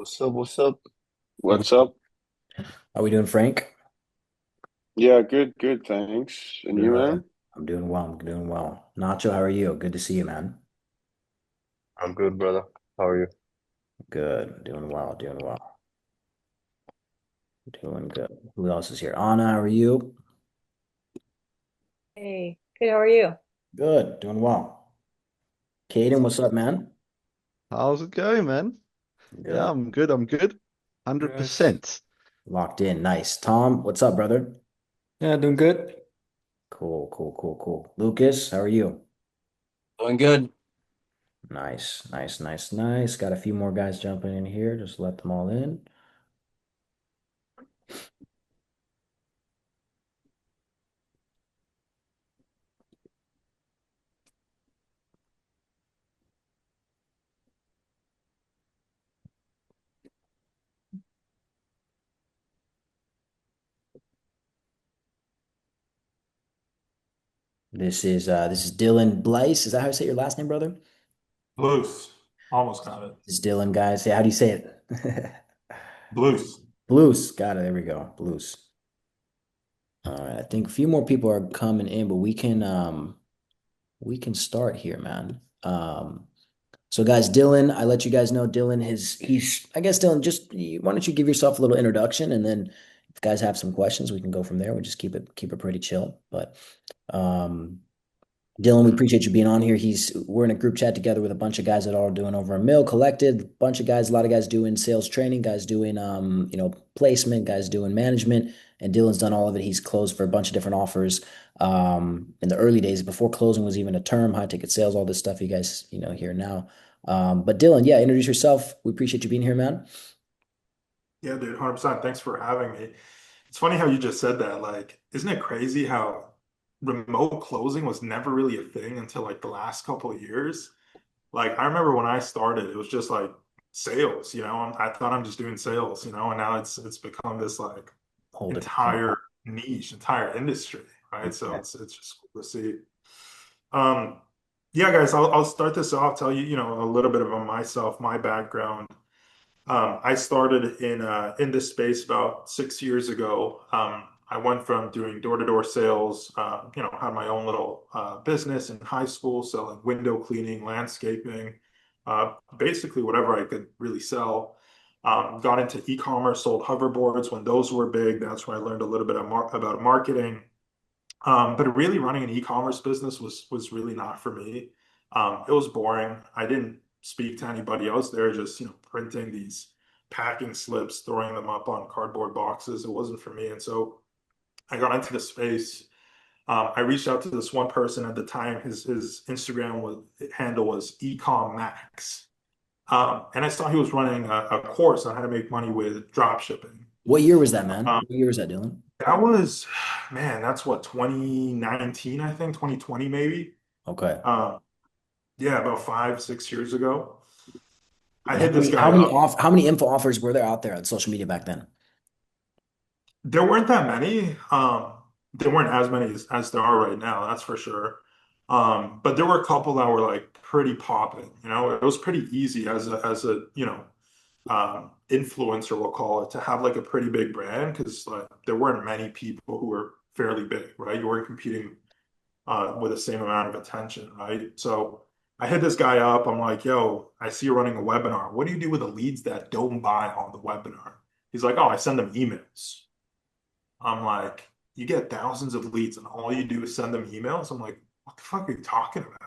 What's up? What's up? What's up? How we doing, Frank? Yeah, good, thanks. And you, Good. man? I'm doing well. I'm doing well. Nacho, how are you? Good to see you, man. I'm good, brother. How are you? Good. Doing well. Doing well. Doing good. Who else is here? Anna, how are you? Hey, good. How are you? Good. Doing well. Caden, what's up, man? How's it going, man? Yeah, Good. I'm good. I'm good. Yes. 100%. Locked in. Nice. Tom, what's up, brother? Yeah, doing good. Cool, cool, cool, cool. Lucas, how are you? Doing good. Nice, nice, nice, nice. Got a few more guys jumping in here. Just let them all in. This is Dylan Blyuss. Is that how you say your last name, brother? Blues. Almost got it. This is Dylan, guys. Yeah, how do you say it? Blues. Blues. Got it. There we go. Blues. All right. I think a few more people are coming in, but we can start here, man. So guys, Dylan, I let you guys know Dylan he's I guess Dylan, just why don't you give yourself a little introduction, and then if guys have some questions, we can go from there. We just keep it pretty chill. But um Dylan, we appreciate you being on here. We're in a group chat together with a bunch of guys that are all doing over a mill collected, bunch of guys, a lot of guys doing sales training, guys doing placement, guys doing management, and Dylan's done all of it. He's closed for a bunch of different offers in the early days before closing was even a term, high ticket sales, all this stuff you guys, hear now. But Dylan, yeah, introduce yourself. We appreciate you being here, man. Yeah, dude, 100%. Thanks for having me. It's funny how you just said that. Like, isn't it crazy how remote closing was never really a thing until like the last couple of years? Like, I remember when I started, it was just like sales, I thought I'm just doing sales, and now it's become this like Whole different thing. entire niche, entire industry, right? So Yeah. it's just cool to see. Um, yeah, guys, I'll start this off, tell you, a little bit about myself, my background. I started in this space about 6 years ago. I went from doing door-to-door sales, had my own little business in high school, selling window cleaning, landscaping, basically whatever I could really sell. Got into e-commerce, sold hoverboards when those were big. That's where I learned a little bit about marketing. But really running an e-commerce business was really not for me. It was boring. I didn't speak to anybody else there, just printing these packing slips, throwing them up on cardboard boxes. It wasn't for me. And so I got into the space. I reached out to this one person at the time. His Instagram handle was Ecom Max. And I saw he was running a course on how to make money with drop shipping. What year was that, man? Um, What year was that, Dylan? that was, man, that's what, 2019, I think, 2020 maybe. Okay. Um, yeah, about 5, 6 years ago. I And how hit this many guy how many up. off how many info offers were there out there on social media back then? There weren't that many. There weren't as many as there are right now, that's for sure. But there were a couple that were like pretty popping. It was pretty easy as a influencer, we'll call it, to have like a pretty big brand because like there weren't many people who were fairly big, right? You weren't competing with the same amount of attention, right? So I hit this guy up. I'm like, yo, I see you're running a webinar. What do you do with the leads that don't buy on the webinar? He's like, oh, I send them emails. I'm like, you get thousands of leads and all you do is send them emails? I'm like, what the fuck are you talking about?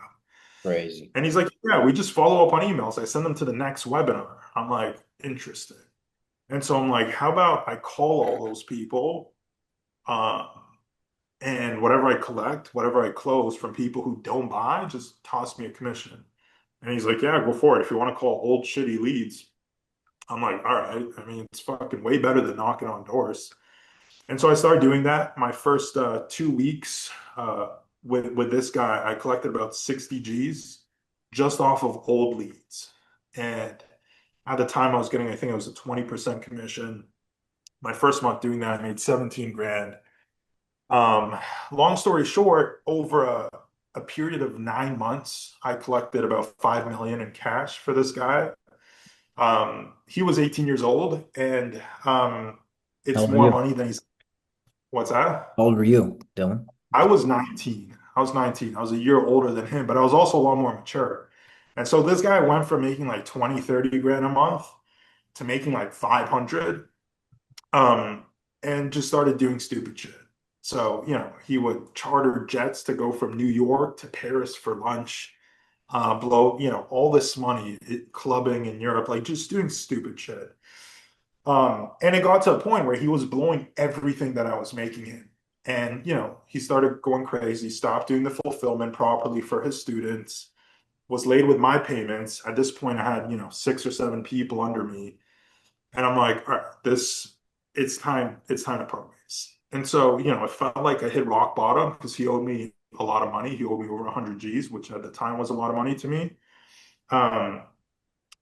Crazy. And he's like, yeah, we just follow up on emails. I send them to the next webinar. I'm like, interesting. And so I'm like, how about I call all those people? Uh, and whatever I collect, whatever I close from people who don't buy, just toss me a commission. And he's like, yeah, go for it. If you want to call old shitty leads, I'm like, all right. I mean, it's fucking way better than knocking on doors. And so I started doing that. My first 2 weeks with this guy, I collected about 60 G's just off of old leads. And at the time, I was getting, I think it was a 20% commission. My first month doing that, I made 17 grand. Um, Long story short, over a period of 9 months, I collected about 5 million in cash for this guy. He was 18 years old, and How it's old are more you? money than he's. What's that? How old were you, Dylan? I was 19. I was 19. I was a year older than him, but I was also a lot more mature. And so this guy went from making like 20, 30 grand a month to making like 500, um, and just started doing stupid shit. So, he would charter jets to go from New York to Paris for lunch, blow, all this money, clubbing in Europe, like just doing stupid shit. And it got to a point where he was blowing everything that I was making him. And, he started going crazy, stopped doing the fulfillment properly for his students, was late with my payments. At this point, I had, 6 or 7 people under me. And I'm like, all right, it's time to part ways. And so, it felt like I hit rock bottom because he owed me a lot of money. He owed me over 100 G's, which at the time was a lot of money to me. Um,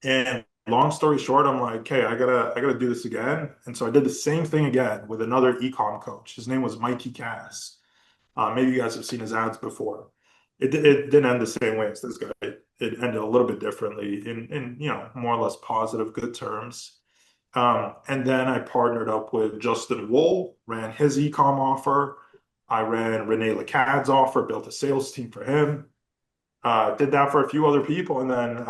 and long story short, I'm like, okay, I gotta do this again. And so I did the same thing again with another ecom coach. His name was Mikey Cass. Maybe you guys have seen his ads before. It didn't end the same way as this guy. It ended a little bit differently in more or less positive, good terms. And then I partnered up with Justin Wool, ran his ecom offer. I ran Rene Lacad's offer, built a sales team for him. Did that for a few other people, and then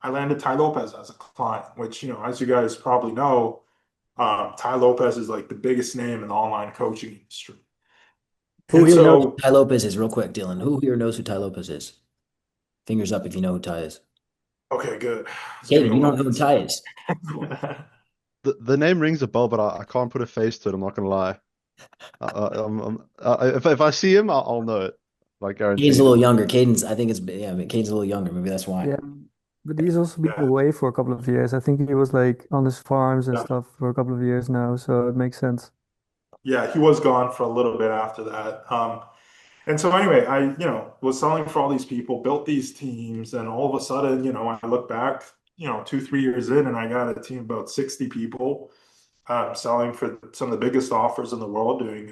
I landed Tai Lopez as a client, which, as you guys probably know, Tai Lopez is like the biggest name in the online coaching industry. Who And here knows who so, Tai Lopez is? Real quick, Dylan. Who here knows who Tai Lopez is? Fingers up if you know who Tai is. okay, good. It's giving Kaden, a you don't little know who bit. Tai is. The name rings a bell, but I can't put a face to it. I'm not gonna lie. If I see him, I'll know it. Like Caden's a guaranteed. little younger. I think yeah, but Caden's a little younger. Maybe that's why. Yeah, but he's also been Yeah, away for a couple of years. I think he was like on his farms and yeah, stuff for a couple of years now, so it makes sense. yeah. He was gone for a little bit after that. And so anyway, I, was selling for all these people, built these teams, and all of a sudden, I look back, 2, 3 years in, and I got a team of about 60 people, selling for some of the biggest offers in the world, doing,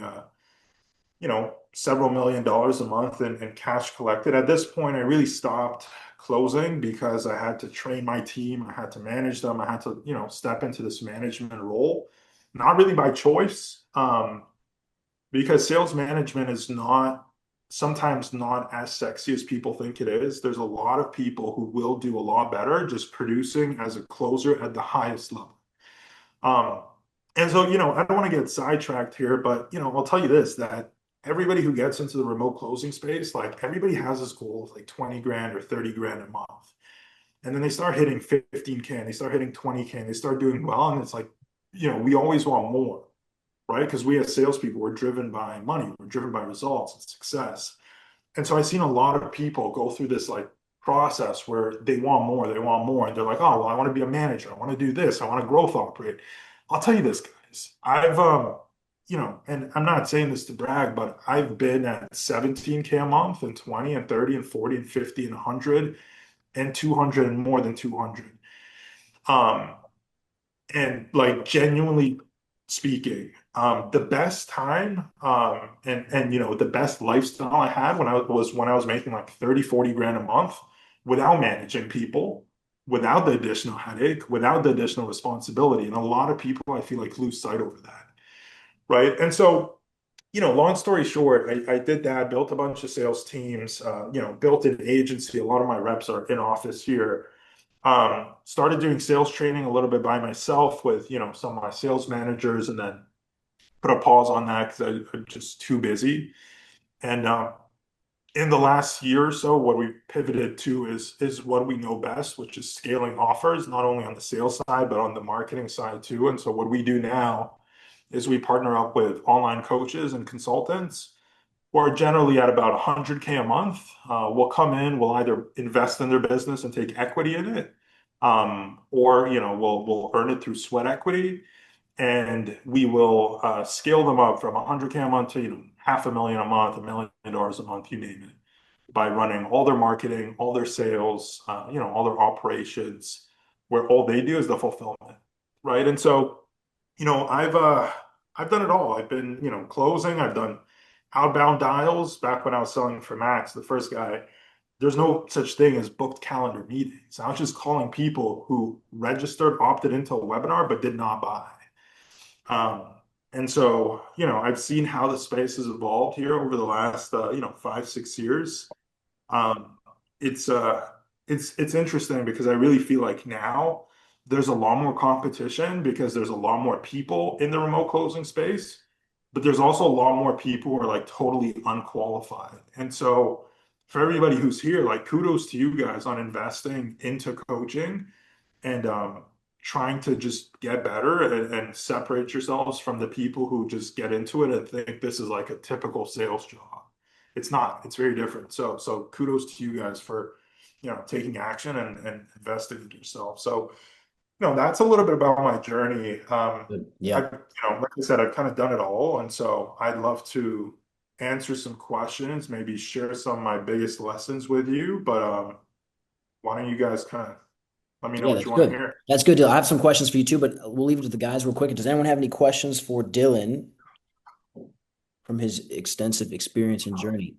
several $1 million a month in cash collected. At this point, I really stopped closing because I had to train my team, I had to manage them, I had to, step into this management role, not really by choice, because sales management is not sometimes not as sexy as people think it is. There's a lot of people who will do a lot better just producing as a closer at the highest level. Um, and so, I don't want to get sidetracked here, but, I'll tell you this, that everybody who gets into the remote closing space, like everybody has this goal of like 20 grand or 30 grand a month. And then they start hitting 15K and they start hitting 20K and they start doing well. And it's like, we always want more, right? Because we as salespeople, we're driven by money, we're driven by results and success. And so I've seen a lot of people go through this like process where they want more, and they're like, oh, well, I want to be a manager, I want to do this, I want to growth operate. I'll tell you this, guys. And I'm not saying this to brag, but I've been at 17K a month and 20 and 30 and 40 and 50 and 100 and 200 and more than 200. Um, and like genuinely speaking, the best time, and the best lifestyle I had when I was making like 30, 40 grand a month without managing people, without the additional headache, without the additional responsibility. And a lot of people I feel like lose sight over that. Right. And so, long story short, I did that, built a bunch of sales teams, built an agency. A lot of my reps are in office here. Started doing sales training a little bit by myself with, some of my sales managers, and then put a pause on that because I'm just too busy. And in the last year or so, what we pivoted to is what we know best, which is scaling offers, not only on the sales side, but on the marketing side too. And so what we do now is we partner up with online coaches and consultants who are generally at about 100K a month. We'll come in, we'll either invest in their business and take equity in it, or we'll earn it through sweat equity, and we will scale them up from 100K a month to 500,000 a month, $1 million a month, you name it, by running all their marketing, all their sales, all their operations, where all they do is the fulfillment, right? And so, I've done it all. I've been, closing. I've done outbound dials back when I was selling for Max, the first guy. there's no such thing as booked calendar meetings. I was just calling people who registered, opted into a webinar, but did not buy. And so, I've seen how the space has evolved here over the last, 5, 6 years. Um, it's uh, it's interesting because I really feel like now there's a lot more competition because there's a lot more people in the remote closing space, but there's also a lot more people who are like totally unqualified. And so, for everybody who's here, like kudos to you guys on investing into coaching and trying to just get better and separate yourselves from the people who just get into it and think this is like a typical sales job. It's not. It's very different. So kudos to you guys for taking action and investing in yourself. So that's a little bit about my journey. Good. I Yeah. like I said, I've kind of done it all, and so I'd love to answer some questions, maybe share some of my biggest lessons with you. But why don't you guys kind of let me know Yeah, what that's you want to good. hear? That's good. I have some questions for you too, but we'll leave it to the guys real quick. Does anyone have any questions for Dylan from his extensive experience and journey?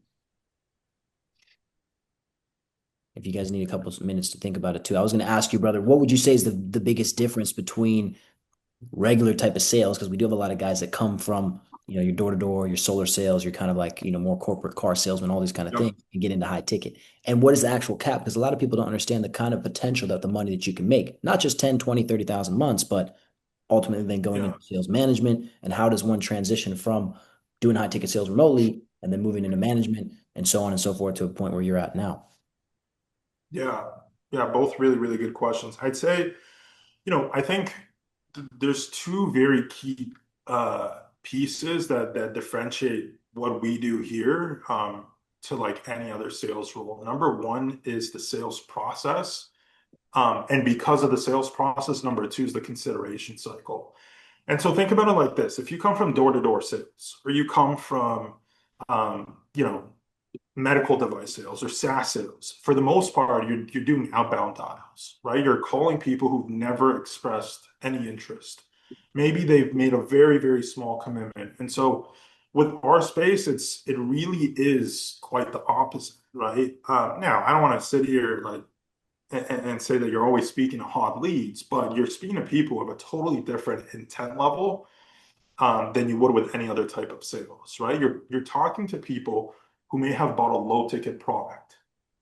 If you guys need a couple of minutes to think about it too. I was going to ask you, brother, what would you say is the biggest difference between regular type of sales? Because we do have a lot of guys that come from, your door to door, your solar sales, you're kind of like, more corporate car salesman, all these kind of Yep. things, and get into high ticket. And what is the actual cap? Because a lot of people don't understand the kind of potential that the money that you can make, not just 10, 20, 30,000 months, but ultimately then going Yeah. into sales management. And how does one transition from doing high ticket sales remotely and then moving into management and so on and so forth to a point where you're at now? Yeah. Yeah. Both really, really good questions. I'd say, I think there's two very key pieces that differentiate what we do here to like any other sales role. Number one is the sales process. And because of the sales process, number two is the consideration cycle. And so think about it like this. If you come from door-to-door sales, or you come from, medical device sales or SaaS sales, for the most part, you're doing outbound dials, right? You're calling people who've never expressed any interest. Maybe they've made a very, very small commitment. And so with our space, it really is quite the opposite, right? Now, I don't want to sit here like and say that you're always speaking to hot leads, but you're speaking to people of a totally different intent level than you would with any other type of sales, right? You're talking to people who may have bought a low ticket product.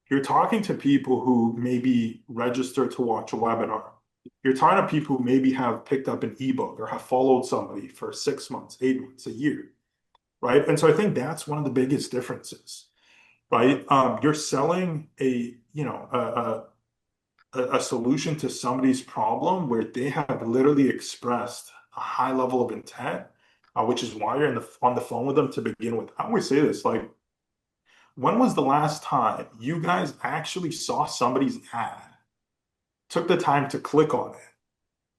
You're talking to people who maybe registered to watch a webinar. You're talking to people who maybe have picked up an ebook or have followed somebody for 6 months, 8 months, a year, right? And so I think that's one of the biggest differences, right? You're selling a solution to somebody's problem where they have literally expressed a high level of intent, which is why you're on the phone with them to begin with. I always say this, like, when was the last time you guys actually saw somebody's ad, took the time to click on it,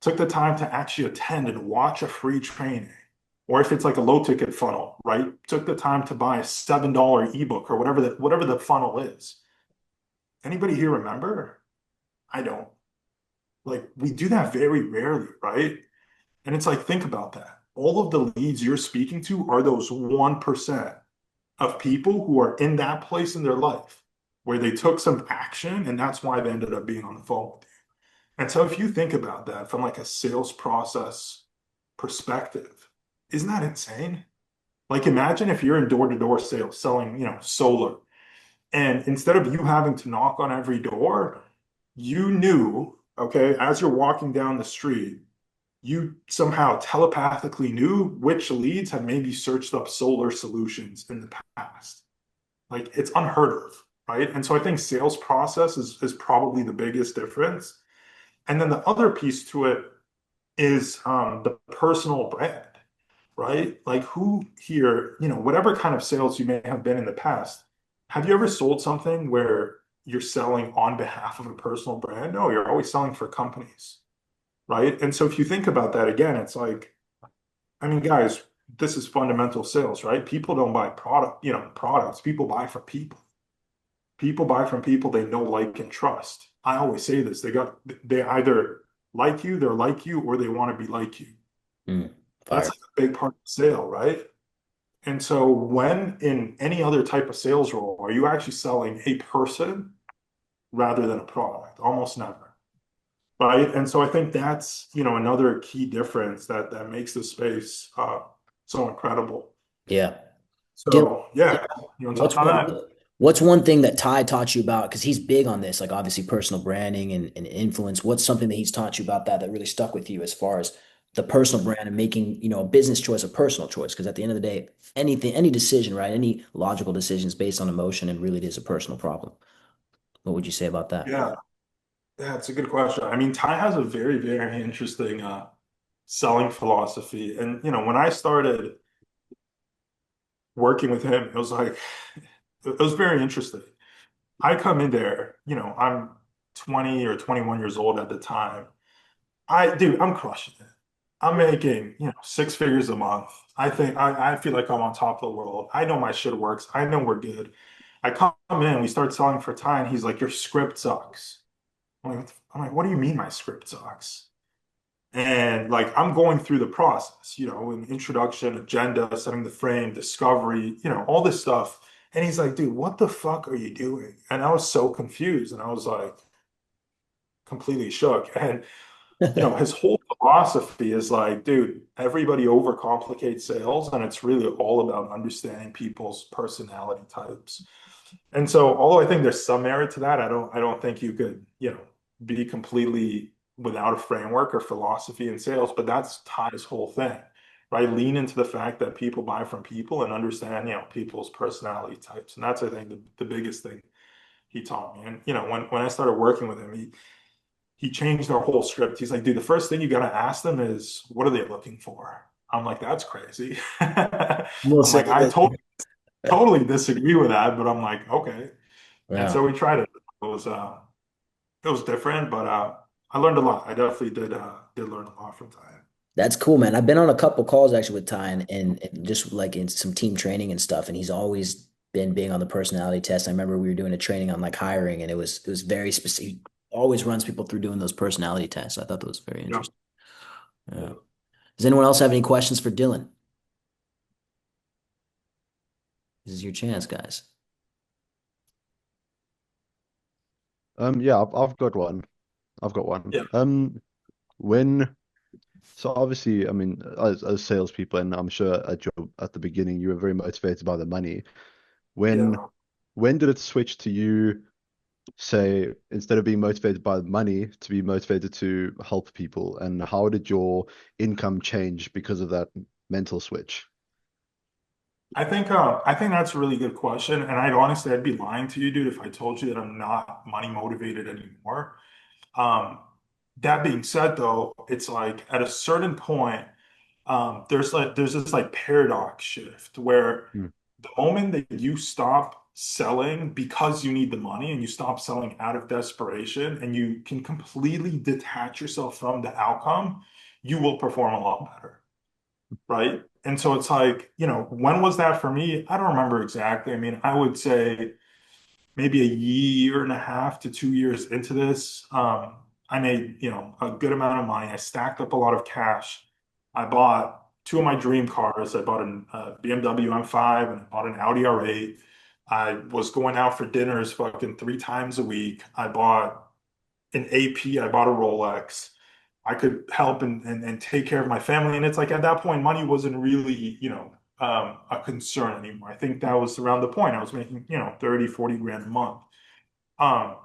took the time to actually attend and watch a free training? Or if it's like a low ticket funnel, right? Took the time to buy a $7 ebook or whatever the funnel is. Anybody here remember? I don't. Like we do that very rarely, right? And it's like, think about that. All of the leads you're speaking to are those 1% of people who are in that place in their life where they took some action and that's why they ended up being on the phone with you. And so if you think about that from like a sales process perspective, isn't that insane? Like imagine if you're in door-to-door sales selling, solar, and instead of you having to knock on every door, you knew, okay, as you're walking down the street, you somehow telepathically knew which leads had maybe searched up solar solutions in the past. Like it's unheard of, right? And so I think sales process is probably the biggest difference. And then the other piece to it is the personal brand, right? Like who here, whatever kind of sales you may have been in the past, have you ever sold something where you're selling on behalf of a personal brand? No, you're always selling for companies, right? And so if you think about that again, it's like, I mean, guys, this is fundamental sales, right? People don't buy products. People buy from people. People buy from people they know, like, and trust. I always say this. They either they're like you, or they want to be like you. Mm, That's fire. like a big part of the sale, right? And so when in any other type of sales role, are you actually selling a person rather than a product? Almost never. Right. And so I think that's, another key difference that makes the space so incredible. Yeah. Dylan, So yeah, you want to what's touch on one that? what's one thing that Ty taught you about? Because he's big on this, like obviously personal branding and influence. What's something that he's taught you about that really stuck with you as far as the personal brand and making, a business choice a personal choice? Because at the end of the day, any decision, right? Any logical decision is based on emotion and really it is a personal problem. What would you say about that? Yeah. Yeah, it's a good question. I mean, Ty has a very, very interesting selling philosophy. And, when I started working with him, it was like, it was very interesting. I come in there, I'm 20 or 21 years old at the time. Dude, I'm crushing it. I'm making, 6 figures a month. I feel like I'm on top of the world. I know my shit works. I know we're good. I come in, we start selling for Ty, and he's like, your script sucks. What do you mean my script sucks? And like I'm going through the process, an introduction, agenda, setting the frame, discovery, all this stuff. And he's like, dude, what the fuck are you doing? And I was so confused and I was like completely shook. And his whole philosophy is like, dude, everybody overcomplicates sales, and it's really all about understanding people's personality types. And so, although I think there's some merit to that, I don't think you could, be completely without a framework or philosophy in sales, but that's Ty's whole thing, right? Lean into the fact that people buy from people and understand, people's personality types. And that's, I think, the biggest thing he taught me. And, when I started working with him, he changed our whole script. He's like, dude, the first thing you got to ask them is, what are they looking for? I'm like, that's crazy. We'll I'm say like, I that. totally disagree with that, but I'm like, okay. And Yeah. so we tried it. It was different, but I learned a lot. I definitely did learn a lot from time. That's cool, man. I've been on a couple calls actually with Ty and just like in some team training and stuff, and he's always been big on the personality test. I remember we were doing a training on like hiring, and it was very specific. He always runs people through doing those personality tests. I thought that was very Yeah. interesting. Yeah. Does anyone else have any questions for Dylan? This is your chance, guys. Yeah, I've got one. I've got one. Yeah. When so obviously, I mean, as salespeople, and I'm sure at the beginning you were very motivated by the money. When Yeah. when did it switch to you, say, instead of being motivated by the money, to be motivated to help people? And how did your income change because of that mental switch? I think that's a really good question. And I'd be lying to you, dude, if I told you that I'm not money motivated anymore. Um, that being said, though, it's like at a certain point, there's this like paradox shift where Hmm. the moment that you stop selling because you need the money and you stop selling out of desperation and you can completely detach yourself from the outcome, you will perform a lot better, right? And so it's like, when was that for me? I don't remember exactly. I mean, I would say maybe a year and a half to 2 years into this, I made, a good amount of money. I stacked up a lot of cash. I bought two of my dream cars. I bought a BMW M5 and I bought an Audi R8. I was going out for dinners fucking 3 times a week. I bought an AP. I bought a Rolex. I could help and take care of my family. And it's like at that point, money wasn't really, a concern anymore. I think that was around the point I was making, 30, 40 grand a month. Um,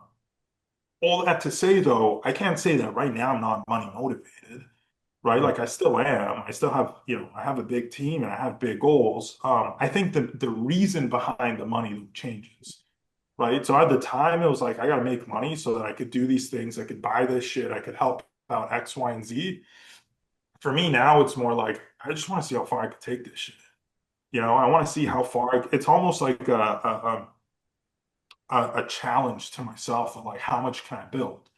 all that to say though, I can't say that right now I'm not money motivated, right? Hmm. Like I still am. I still have, I have a big team and I have big goals. I think the reason behind the money changes, right? So at the time, it was like, I got to make money so that I could do these things. I could buy this shit. I could help out X, Y, and Z. For me now, it's more like, I just want to see how far I could take this shit. I want to see how far it's almost like a challenge to myself of like, how much can I build?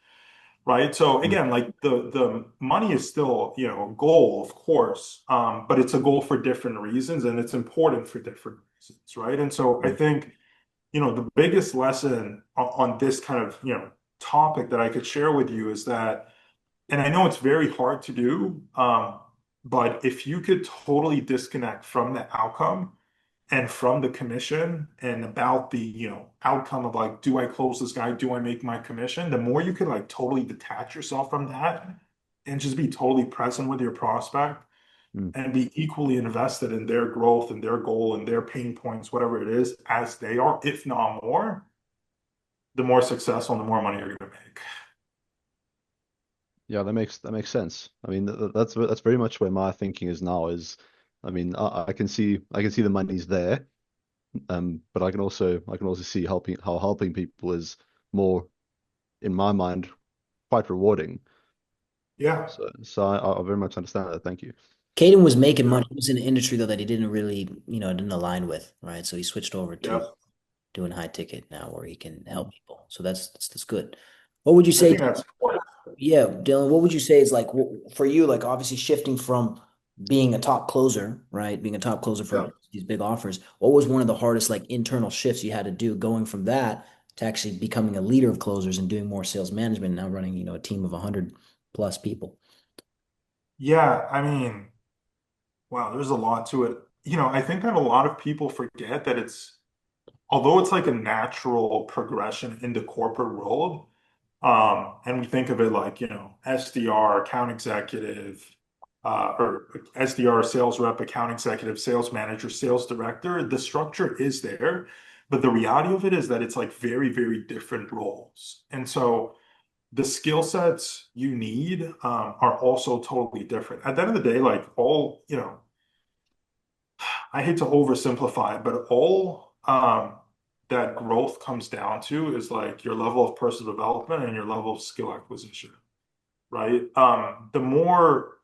Right. So Hmm. again, like the money is still, a goal, of course, but it's a goal for different reasons and it's important for different reasons. Right. And so I Hmm. think the biggest lesson on this kind of, topic that I could share with you is that, and I know it's very hard to do, but if you could totally disconnect from the outcome and from the commission and about the, outcome of like, do I close this guy? Do I make my commission? The more you could like totally detach yourself from that and just be totally present with your prospect Mm. and be equally invested in their growth and their goal and their pain points, whatever it is, as they are, if not more, the more successful and the more money you're going to make. Yeah, that makes sense. I mean, that's very much where my thinking is now. I mean, I can see the money's there, but I can also see helping people is more, in my mind, quite rewarding. Yeah. So I very much understand that. Thank you. Caden was making money. He was in an industry though that he didn't really, didn't align with, right? So he switched over to Yeah. doing high ticket now where he can help people. So that's good. What would you I say? think that's important. Yeah, Dylan, what would you say is like for you, like obviously shifting from being a top closer, right? Being a top closer Yeah. for these big offers. What was one of the hardest like internal shifts you had to do going from that to actually becoming a leader of closers and doing more sales management, now running, a team of 100 plus people? Yeah. I mean, wow, there's a lot to it. I think that a lot of people forget that although it's like a natural progression in the corporate world, and we think of it like, SDR, account executive, or SDR, sales rep, account executive, sales manager, sales director, the structure is there. But the reality of it is that it's like very, very different roles. And so the skill sets you need are also totally different. At the end of the day, like I hate to oversimplify it, but all that growth comes down to is like your level of personal development and your level of skill acquisition, right? The more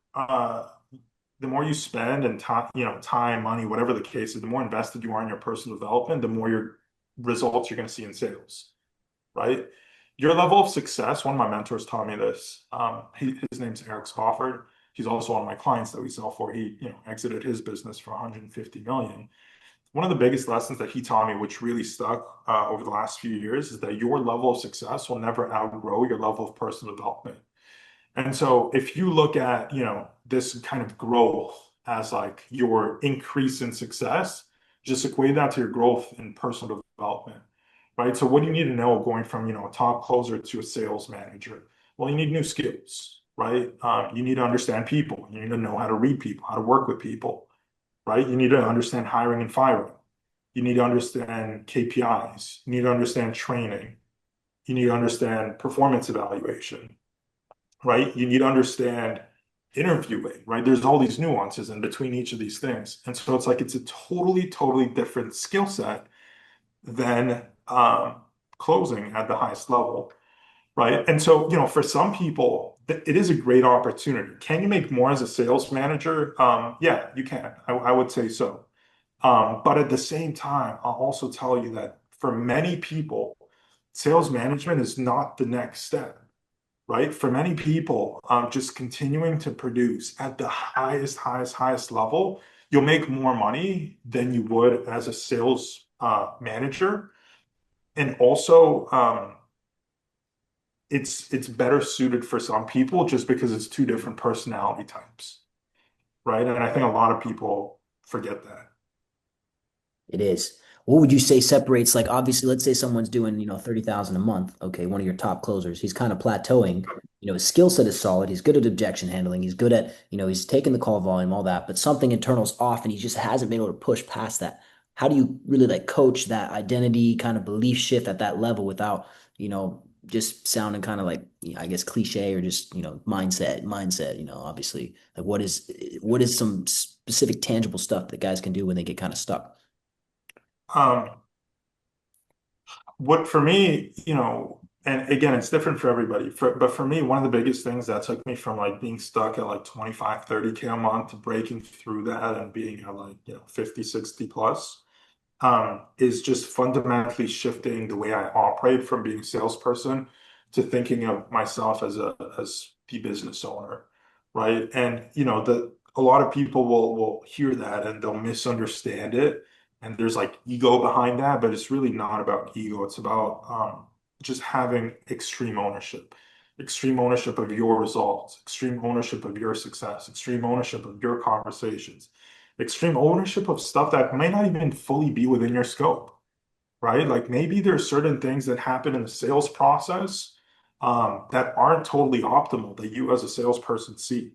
you spend and time, time, money, whatever the case is, the more invested you are in your personal development, the more your results you're going to see in sales, right? Your level of success, one of my mentors taught me this. His name's Eric Spofford. He's also one of my clients that we sell for. He, exited his business for 150 million. One of the biggest lessons that he taught me, which really stuck over the last few years, is that your level of success will never outgrow your level of personal development. And so if you look at, this kind of growth as like your increase in success, just equate that to your growth in personal development, right? So what do you need to know going from, a top closer to a sales manager? Well, you need new skills, right? You need to understand people. You need to know how to read people, how to work with people, right? You need to understand hiring and firing. You need to understand KPIs. You need to understand training. You need to understand performance evaluation, right? You need to understand interviewing, right? There's all these nuances in between each of these things. And so it's like it's a totally, totally different skill set than closing at the highest level, right? And so, for some people, it is a great opportunity. Can you make more as a sales manager? Yeah, you can. I would say so. But at the same time, I'll also tell you that for many people, sales management is not the next step, right? For many people, just continuing to produce at the highest level, you'll make more money than you would as a sales manager. And also, it's better suited for some people just because it's two different personality types, right? And I think a lot of people forget that. It is. What would you say separates, like, obviously, let's say someone's doing, 30,000 a month. Okay, one of your top closers. He's kind of plateauing. His skill set is solid. He's good at objection handling. He's good at, he's taking the call volume, all that, but something internal's off and he just hasn't been able to push past that. How do you really like coach that identity kind of belief shift at that level without, just sounding kind of like, I guess, cliche or just, mindset, obviously, like what is some specific tangible stuff that guys can do when they get kind of stuck? Um, what for me, and again, it's different for everybody. But for me, one of the biggest things that took me from like being stuck at like 25, 30K a month to breaking through that and being at like, 50, 60 plus, is just fundamentally shifting the way I operate from being a salesperson to thinking of myself as the business owner, right? And a lot of people will hear that and they'll misunderstand it, and there's like ego behind that, but it's really not about ego. It's about just having extreme ownership of your results, extreme ownership of your success, extreme ownership of your conversations, extreme ownership of stuff that may not even fully be within your scope, right? Like maybe there's certain things that happen in the sales process that aren't totally optimal that you as a salesperson see,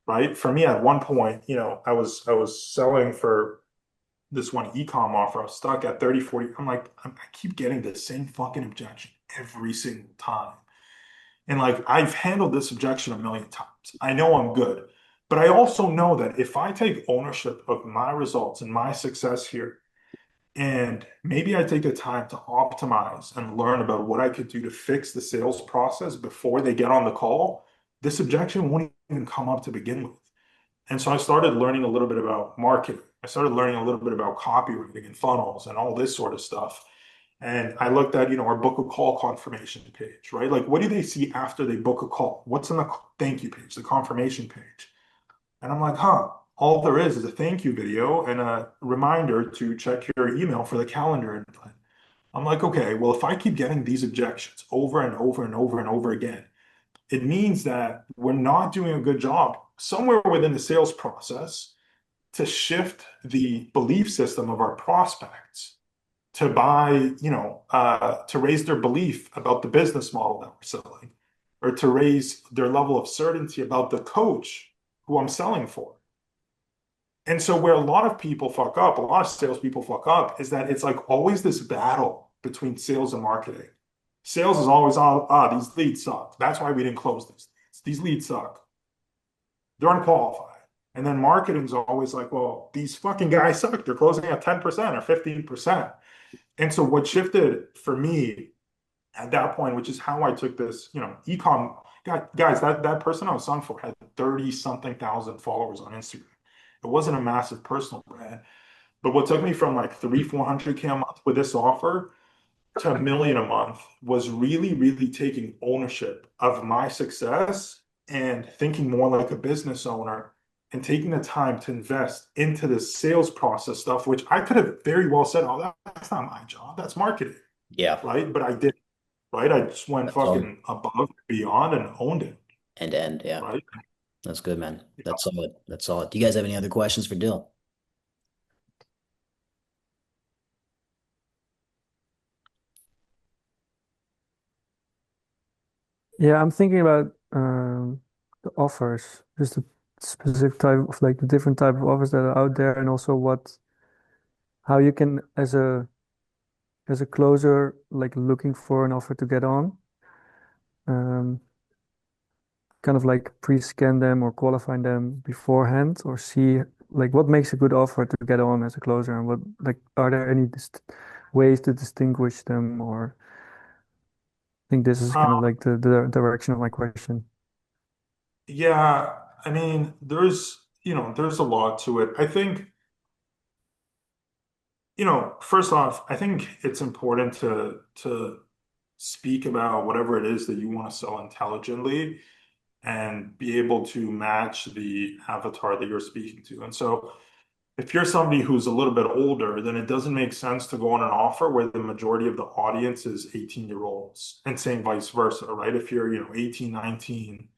right? For me, at one point, I was selling for this one e-com offer. I was stuck at 30, 40. I'm like, I keep getting the same fucking objection every single time. And like, I've handled this objection a million times. I know I'm good, but I also know that if I take ownership of my results and my success here, and maybe I take the time to optimize and learn about what I could do to fix the sales process before they get on the call, this objection won't even come up to begin with. And so I started learning a little bit about marketing. I started learning a little bit about copywriting and funnels and all this sort of stuff. And I looked at, our book a call confirmation page, right? Like, what do they see after they book a call? What's in the thank you page, the confirmation page? And I'm like, huh, all there is a thank you video and a reminder to check your email for the calendar invite. I'm like, okay, well, if I keep getting these objections over and over and over and over again, it means that we're not doing a good job somewhere within the sales process to shift the belief system of our prospects to buy, to raise their belief about the business model that we're selling, or to raise their level of certainty about the coach who I'm selling for. And so where a lot of people fuck up, a lot of salespeople fuck up, is that it's like always this battle between sales and marketing. Sales is always, these leads suck. That's why we didn't close these leads. These leads suck. They're unqualified. And then marketing's always like, well, these fucking guys suck. They're closing at 10% or 15%. And so what shifted for me at that point, which is how I took this, e-com, guys, that person I was selling for had 30 something thousand followers on Instagram. It wasn't a massive personal brand. But what took me from like 400K a month with this offer to $1 million a month was really, really taking ownership of my success and thinking more like a business owner and taking the time to invest into the sales process stuff, which I could have very well said, oh, that's not my job. That's marketing. Yeah. Right. But I did. Right. I just went That's all. fucking above and beyond and owned it. End to end. Yeah. Right. That's good, man. That's solid. That's solid. Do you guys have any other questions for Dill? Yeah, I'm thinking about the offers, just the specific type of like the different type of offers that are out there, and also how you can as a closer like looking for an offer to get on, um, kind of like pre-scan them or qualify them beforehand, or see like what makes a good offer to get on as a closer, and what like are there any ways to distinguish them, or I think this is kind of like the direction of my question. Yeah. I mean, there's a lot to it. I think, first off, I think it's important to speak about whatever it is that you want to sell intelligently and be able to match the avatar that you're speaking to. And so if you're somebody who's a little bit older, then it doesn't make sense to go on an offer where the majority of the audience is 18-year-olds, and same vice versa, right? If you're, 18, 19,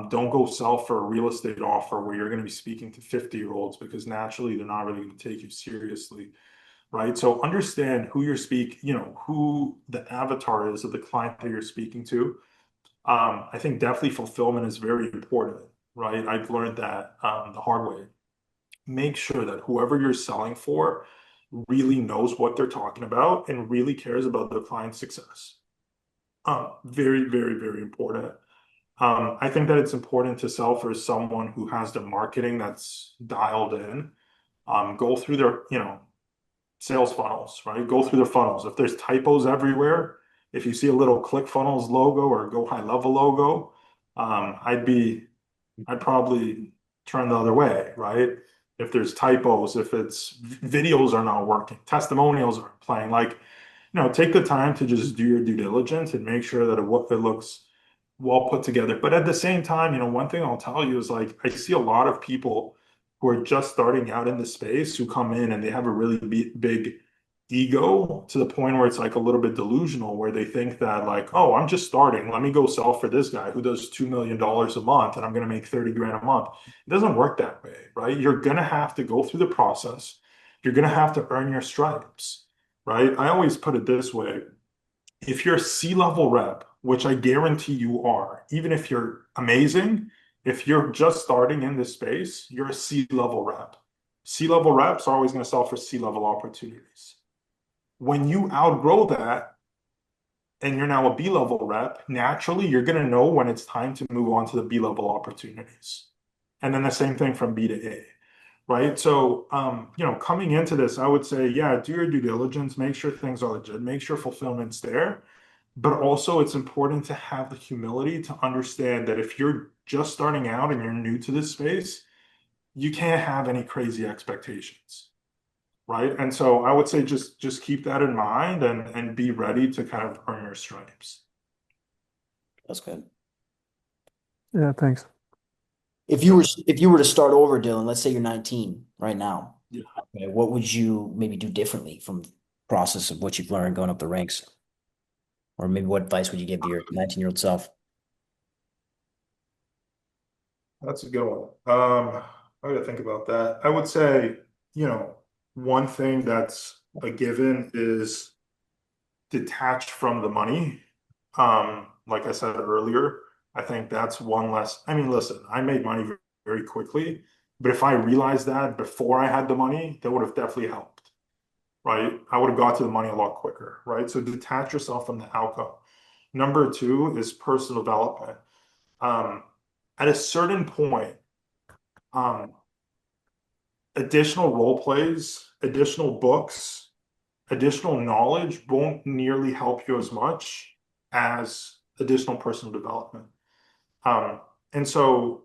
don't go sell for a real estate offer where you're going to be speaking to 50-year-olds because naturally they're not really going to take you seriously, right? So understand who you're who the avatar is of the client that you're speaking to. I think definitely fulfillment is very important, right? I've learned that the hard way. Make sure that whoever you're selling for really knows what they're talking about and really cares about the client's success. Very, very, very important. I think that it's important to sell for someone who has their marketing that's dialed in. Go through their, sales funnels, right? Go through their funnels. If there's typos everywhere, if you see a little ClickFunnels logo or Go High Level logo, I'd probably turn the other way, right? If there's typos, if it's videos are not working, testimonials aren't playing, like, take the time to just do your due diligence and make sure that it looks well put together. But at the same time, one thing I'll tell you is like, I see a lot of people who are just starting out in the space who come in and they have a really big ego to the point where it's like a little bit delusional, where they think that like, oh, I'm just starting. Let me go sell for this guy who does $2 million a month and I'm going to make 30 grand a month. It doesn't work that way, right? You're going to have to go through the process. You're going to have to earn your stripes, right? I always put it this way. If you're a C-level rep, which I guarantee you are, even if you're amazing, if you're just starting in this space, you're a C-level rep. C-level reps are always going to sell for C-level opportunities. When you outgrow that and you're now a B-level rep, naturally you're going to know when it's time to move on to the B-level opportunities. And then the same thing from B to A, right? So, coming into this, I would say, yeah, do your due diligence, make sure things are legit, make sure fulfillment's there. But also, it's important to have the humility to understand that if you're just starting out and you're new to this space, you can't have any crazy expectations, right? And so I would say just keep that in mind and be ready to kind of earn your stripes. That's good. Yeah, thanks. If you were to start over, Dylan, let's say you're 19 right now. Yeah. Okay, what would you maybe do differently from the process of what you've learned going up the ranks? Or maybe what advice would you give to your 19-year-old self? That's a good one. I gotta think about that. I would say, one thing that's a given is detached from the money. Like I said earlier, I think that's one less. I mean, listen, I made money very quickly, but if I realized that before I had the money, that would have definitely helped, right? I would have got to the money a lot quicker, right? So detach yourself from the outcome. Number two is personal development. At a certain point, um, additional role plays, additional books, additional knowledge won't nearly help you as much as additional personal development. And so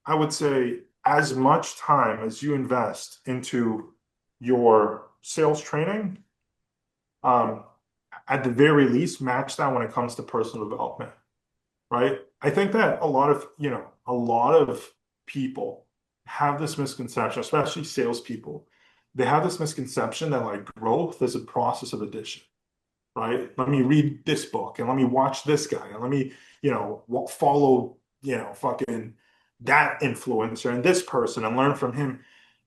I would say as much time as you invest into your sales training, um, at the very least, match that when it comes to personal development, right? I think that a lot of people have this misconception, especially salespeople. They have this misconception that like growth is a process of addition, right? Let me read this book and let me watch this guy and let me, follow, fucking that influencer and this person and learn from him.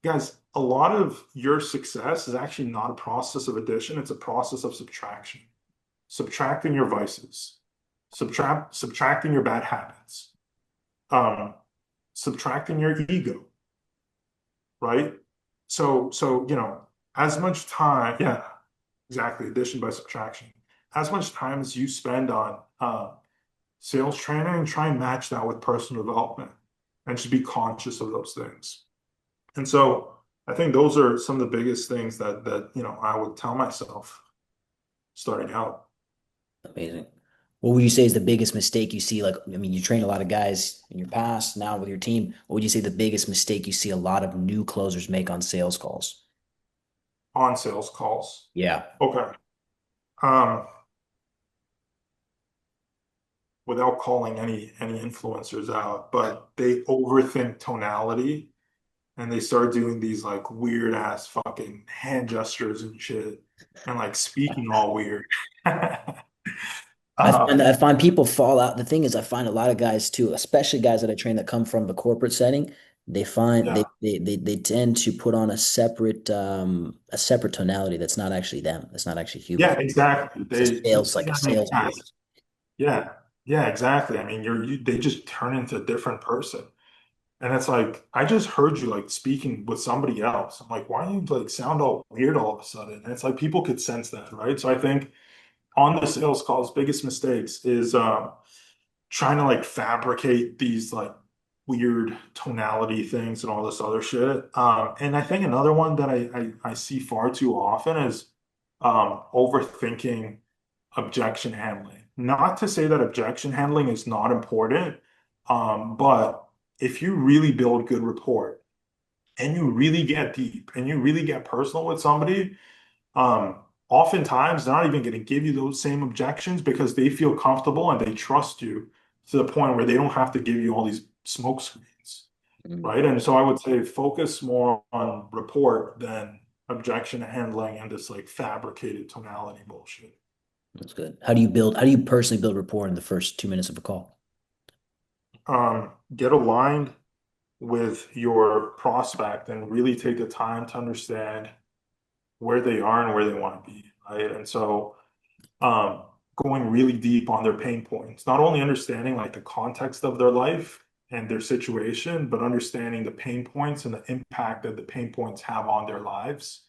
Guys, a lot of your success is actually not a process of addition, it's a process of subtraction. Subtracting your vices, subtracting your bad habits, um, subtracting your ego, right? So as much time, yeah, exactly, addition by subtraction. As much time as you spend on sales training, try and match that with personal development and just be conscious of those things. And so I think those are some of the biggest things that I would tell myself starting out. Amazing. What would you say is the biggest mistake you see? Like, I mean, you train a lot of guys in your past, now with your team. What would you say the biggest mistake you see a lot of new closers make on sales calls? On sales calls. Yeah. Okay. Without calling any influencers out, but they overthink tonality and they start doing these like weird ass fucking hand gestures and like speaking all weird. I find people fall out. The thing is, I find a lot of guys too, especially guys that I train that come from the corporate setting, they find Yeah. they tend to put on a separate tonality that's not actually them. That's not actually human. Yeah, exactly. It's a sales like a I mean, sales voice. yeah, yeah, exactly. I mean, they just turn into a different person. And it's like, I just heard you like speaking with somebody else. I'm like, why do you like sound all weird all of a sudden? And it's like people could sense that, right? So I think on the sales calls, biggest mistakes is trying to like fabricate these like weird tonality things and all this other shit. And I think another one that I see far too often is overthinking objection handling. Not to say that objection handling is not important, but if you really build good rapport and you really get deep and you really get personal with somebody, oftentimes they're not even going to give you those same objections because they feel comfortable and they trust you to the point where they don't have to give you all these smoke screens, Mm. right? And so I would say focus more on rapport than objection handling and this like fabricated tonality bullshit. That's good. How do you personally build rapport in the first 2 minutes of a call? Get aligned with your prospect and really take the time to understand where they are and where they want to be, right? And so um, going really deep on their pain points, not only understanding like the context of their life and their situation, but understanding the pain points and the impact that the pain points have on their lives.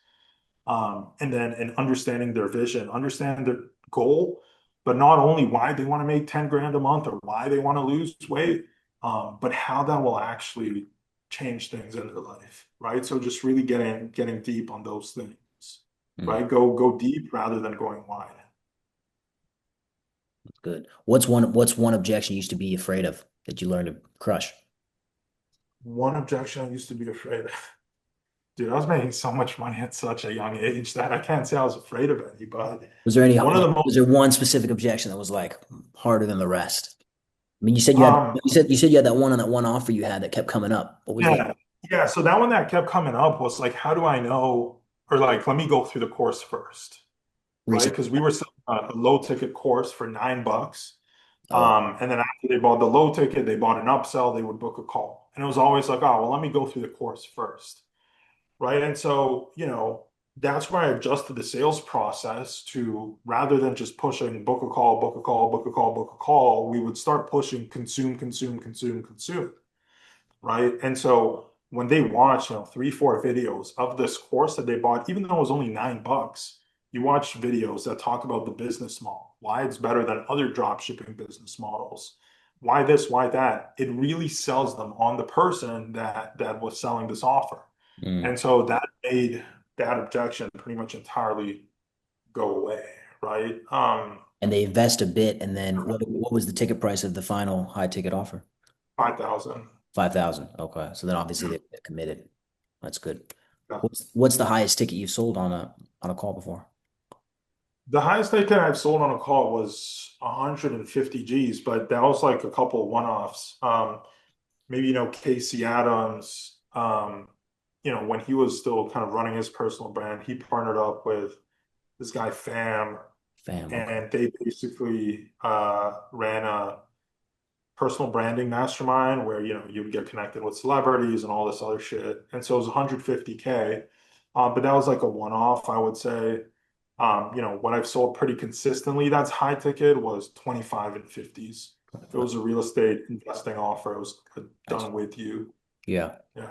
And then in understanding their vision, understand their goal, but not only why they want to make 10 grand a month or why they want to lose weight, but how that will actually change things in their life, right? So just really getting deep on those things, right? Go deep rather than going wide. That's good. What's one objection you used to be afraid of that you learned to crush? One objection I used to be afraid of. Dude, I was making so much money at such a young age that I can't say I was afraid of any, but Was most there one specific objection that was like harder than the rest? I mean, um you said you had that one offer you had that kept coming up. What was that? yeah, so that one that kept coming up was like, how do I know, or like, let me go through the course first, right? Research. Because we were selling a low ticket course for $9. Oh, And then after they bought the low ticket, they bought an upsell, they would book a call. And it was always like, oh, well, let me go through the course first, right? And so, that's where I adjusted the sales process to rather than just pushing book a call, book a call, book a call, book a call, we would start pushing consume, consume, consume, consume, right? And so when they watch, 3, 4 videos of this course that they bought, even though it was only $9, you watch videos that talk about the business model, why it's better than other drop shipping business models, why this, why that. It really sells them on the person that was selling this offer. mm. And so that made that objection pretty much entirely go away, right? And they invest a bit, and then what was the ticket price of the final high ticket offer? 5,000. 5,000. Okay, so then obviously they're committed. That's good. Yeah. What's the highest ticket you sold on a call before? The highest ticket I've sold on a call was 150 G's, but that was like a couple of one-offs. Maybe Casey Adams, when he was still kind of running his personal brand, he partnered up with this guy Fam, Fam. Okay. and they basically ran a personal branding mastermind where you would get connected with celebrities and all this other shit. And so it was 150K, but that was like a one-off, I would say. What I've sold pretty consistently that's high ticket was 25 and 50s. If it was a real estate investing offer, it was done with you. Yeah. Yeah.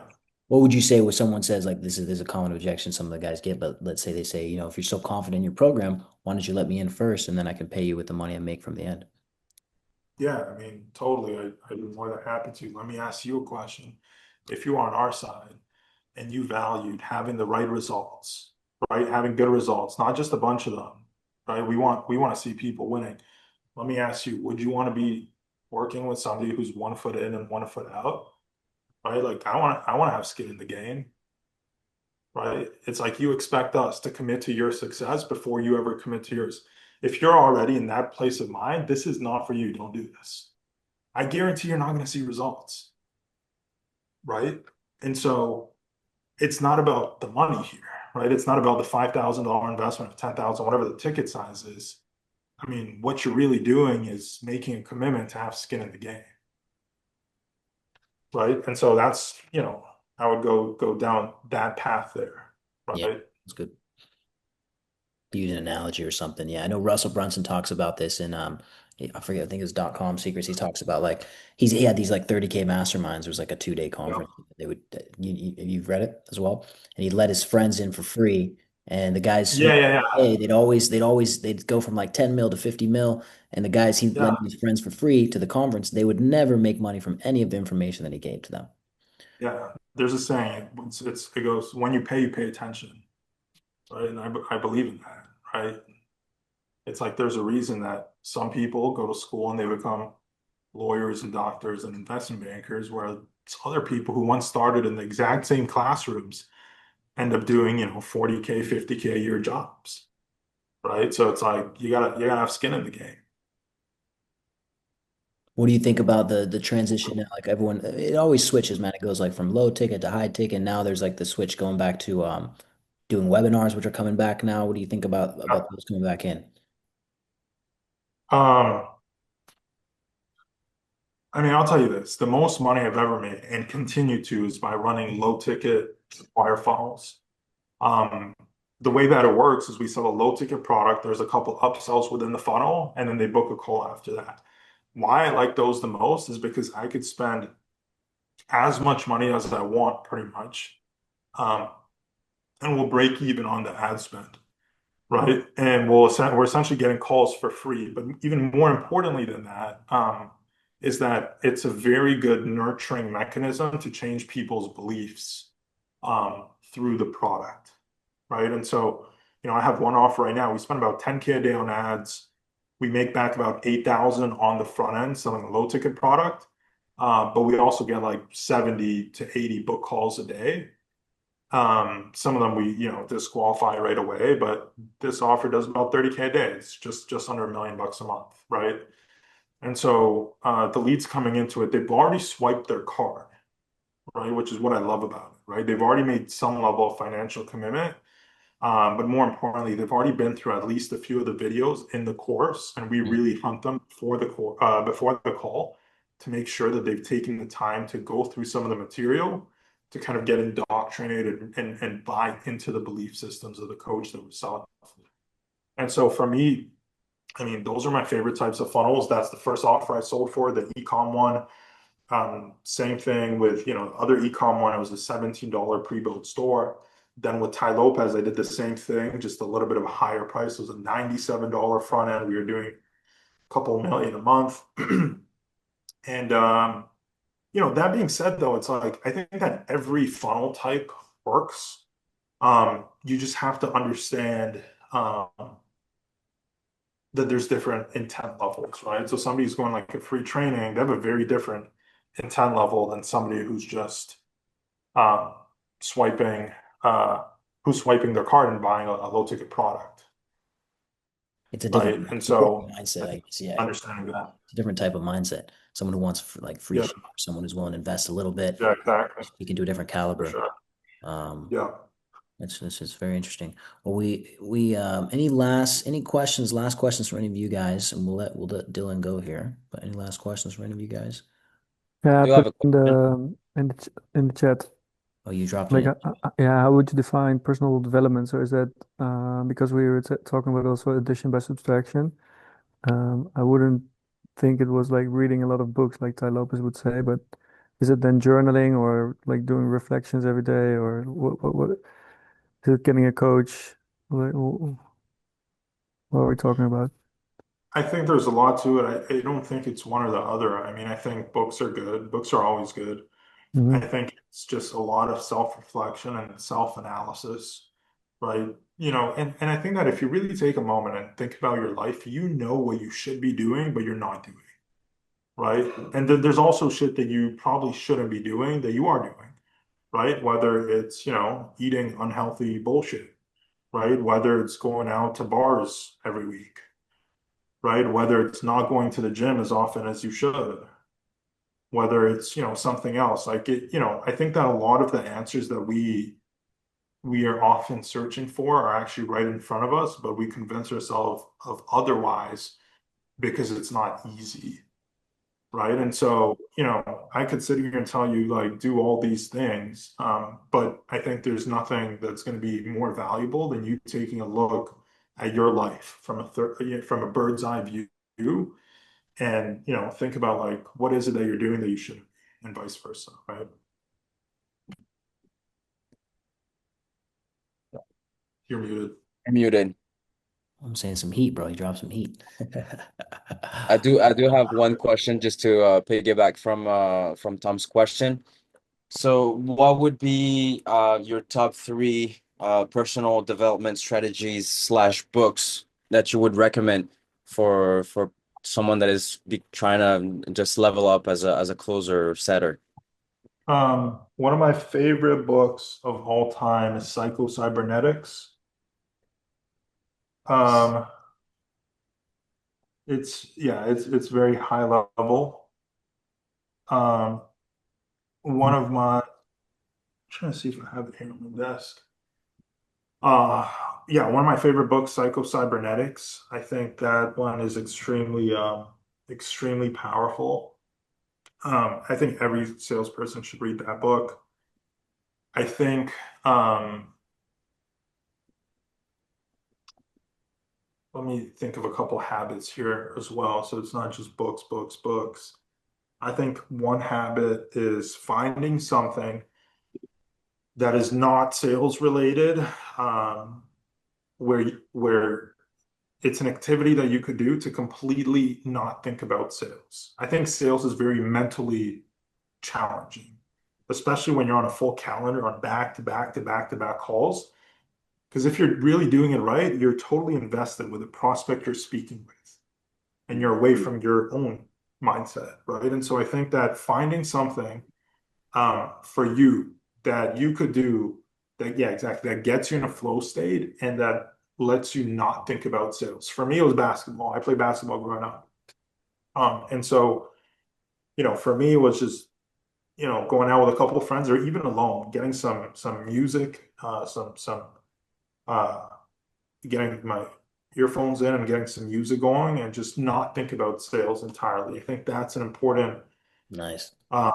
What would you say when someone says like there's a common objection some of the guys get, but let's say they say, if you're so confident in your program, why don't you let me in first and then I can pay you with the money I make from the end? Yeah, I mean, totally. I'd be more than happy to. Let me ask you a question. If you are on our side and you valued having the right results, right? Having good results, not just a bunch of them, right? We want to see people winning. Let me ask you, would you want to be working with somebody who's 1 foot in and 1 foot out? Right? Like I want to have skin in the game, right? It's like you expect us to commit to your success before you ever commit to yours. If you're already in that place of mind, this is not for you. Don't do this. I guarantee you're not going to see results, right? And so it's not about the money here, right? It's not about the $5,000 investment of 10,000, whatever the ticket size is. I mean, what you're really doing is making a commitment to have skin in the game, right? And so that's, I would go down that path there, Yeah, right? that's good. Use an analogy or something. Yeah, I know Russell Brunson talks about this in I forget, I think it's .com Secrets. He talks about like he had these like 30K masterminds. It was like a 2 day Yeah. conference. They would you've read it as well, and he let his friends in for free. And the guys who Yeah. hey, they'd go from like 10 mil to 50 mil, and the guys he Yeah. lent his friends for free to the conference, they would never make money from any of the information that he gave to them. Yeah. There's a saying, it goes, when you pay attention, right? And I believe in that, right? It's like there's a reason that some people go to school and they become lawyers and doctors and investment bankers, where other people who once started in the exact same classrooms end up doing, 40K, 50K a year jobs, right? So it's like you gotta have skin in the game. What do you think about the transition now? Like everyone, it always switches, man. It goes like from low ticket to high ticket. Now there's like the switch going back to doing webinars, which are coming back now. What do you think about those coming back in? Um, I mean, I'll tell you this, the most money I've ever made and continue to is by running low ticket supplier funnels. Um, the way that it works is we sell a low ticket product. There's a couple upsells within the funnel, and then they book a call after that. Why I like those the most is because I could spend as much money as I want, pretty much, um, and we'll break even on the ad spend, right? And we're essentially getting calls for free. But even more importantly than that, is that it's a very good nurturing mechanism to change people's beliefs through the product, right? And so, I have one offer right now. We spend about 10K a day on ads. We make back about 8,000 on the front end selling a low ticket product. But we also get like 70 to 80 book calls a day. Some of them we, disqualify right away, but this offer does about 30K a day. It's just under $1 million a month, right? And so the leads coming into it, they've already swiped their card, right? Which is what I love about it, right? They've already made some level of financial commitment. But more importantly, they've already been through at least a few of the videos in the course, and we really hunt them before the call to make sure that they've taken the time to go through some of the material to kind of get indoctrinated and buy into the belief systems of the coach that we're selling. And so for me, I mean, those are my favorite types of funnels. That's the first offer I sold for, the ecom one. Same thing with, other ecom one. It was a $17 pre-built store. Then with Tai Lopez, I did the same thing, just a little bit of a higher price. It was a $97 front end. We were doing a couple million a month. And that being said, though, it's like I think that every funnel type works. You just have to understand that there's different intent levels, right? So somebody's going like a free training, they have a very different intent level than somebody who's just um, swiping who's swiping their card and buying a low ticket product, It's a right? different, And it's a different so mindset, I guess. Yeah, understanding that. it's a different type of mindset. Someone who wants like free Yeah, shit, someone who's willing to invest a little bit. yeah, exactly. You can do a different For caliber. sure. Um, Yeah. it's very interesting. Well, any questions, last questions for any of you guys, and we'll let Dylan go here. But any last questions for any of you guys? Yeah, I Do you put have a in question? the chat. Oh, you dropped Like, it yeah, how would you define personal development? So is that because we were talking about also addition by subtraction? I wouldn't think it was like reading a lot of books like Tai Lopez would say, but is it then journaling or like doing reflections every day or what is it getting a coach? What are we talking about? I think there's a lot to it. I don't think it's one or the other. I mean, I think books are good. Books are always good. I Hmm. think it's just a lot of self-reflection and self-analysis, right? And I think that if you really take a moment and think about your life, you know what you should be doing, but you're not doing, right? And then there's also shit that you probably shouldn't be doing that you are doing, right? Whether it's, eating unhealthy bullshit, right? Whether it's going out to bars every week, right? Whether it's not going to the gym as often as you should, whether it's, something else. I think that a lot of the answers that we are often searching for are actually right in front of us, but we convince ourselves of otherwise because it's not easy, right? And so, I could sit here and tell you like do all these things, but I think there's nothing that's going to be more valuable than you taking a look at your life from a bird's eye view and think about like what is it that you're doing that you shouldn't be, and vice versa, right? You're muted. I'm muted. I'm saying some heat, bro. You dropped some heat. I do have one question just to piggyback from Tom's question. So what would be your top three personal development strategies slash books that you would recommend for someone that is trying to just level up as a closer setter? One of my favorite books of all time is Psycho Cybernetics. Um, it's very high level. Um, one of my, I'm trying to see if I have it here on my desk. Uh, yeah, one of my favorite books, Psycho-Cybernetics. I think that one is extremely powerful. I think every salesperson should read that book. I think, let me think of a couple habits here as well. So it's not just books, books, books. I think one habit is finding something that is not sales related, where it's an activity that you could do to completely not think about sales. I think sales is very mentally challenging, especially when you're on a full calendar on back to back to back to back calls. Because if you're really doing it right, you're totally invested with the prospect you're speaking with, and you're away from your own mindset, right? And so I think that finding something for you that you could do that, yeah, exactly, that gets you in a flow state and that lets you not think about sales. For me, it was basketball. I played basketball growing up. And so, for me, it was just, going out with a couple of friends or even alone, getting some music, uh, getting my earphones in and getting some music going and just not think about sales entirely. I think that's an important Nice. uh,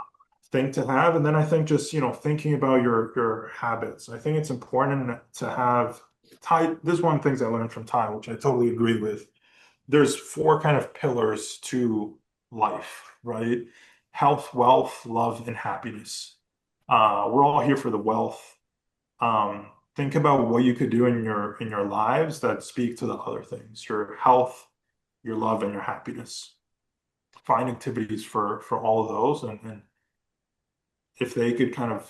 thing to have. And then I think just, thinking about your habits. I think it's important to have Tai. This is one of the things I learned from Tai, which I totally agree with. There's four kind of pillars to life, right? Health, wealth, love, and happiness. We're all here for the wealth. Think about what you could do in your lives that speak to the other things, your health, your love, and your happiness. Find activities for all of those, and if they could kind of